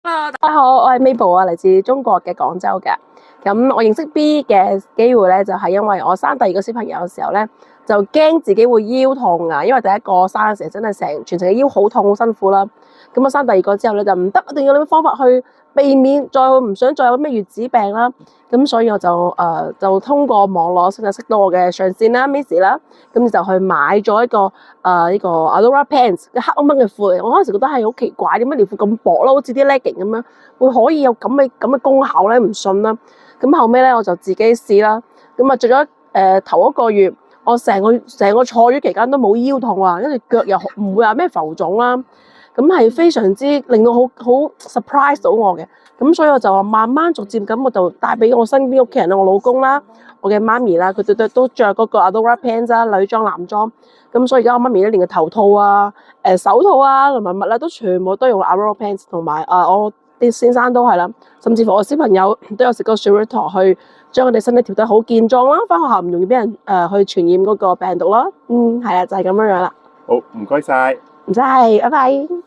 Hello，大家好，我係 Mabel 啊，嚟自中國嘅廣州嘅。咁我認識 B 嘅機會咧，就係因為我生第二個小朋友嘅時候咧，就驚自己會腰痛啊，因為第一個生嘅時候真係全程嘅腰好痛好辛苦啦。咁我生第二個之後咧就唔得，一定要諗方法去避免再唔想再有咩月子病啦。咁所以我就通過網絡識到我嘅上線啦 Miss 啦，咁就去買咗一個呢個 Adora Pants 嘅黑掹掹嘅褲。我嗰陣時覺得係好奇怪，點解條褲咁薄啦，好似啲 legging 咁樣，會可以有咁嘅功效咧？唔信啦。咁後尾咧我就自己試啦。咁啊着咗頭一個月，我成個坐月期間都冇腰痛啊，跟住腳又唔會話咩浮腫啦。咁係非常之令到好 surprise 到我嘅。咁所以我就話慢慢逐漸咁，我就帶俾我身邊屋企人啦，我老公啦，我嘅媽咪啦，佢哋都着嗰個 Adora Pants 啦，女裝男裝。咁所以而家我媽咪咧連個頭套啊、手套啊同埋襪啦，都全部都用 Adora Pants， 同埋我啲先生都係啦，甚至乎我小朋友都有食個 Shirator 去將佢哋身體調得好健壯啦，返學校唔容易俾人去傳染嗰個病毒啦。係啊，就係咁樣樣啦。好，唔該晒。唔使，拜拜。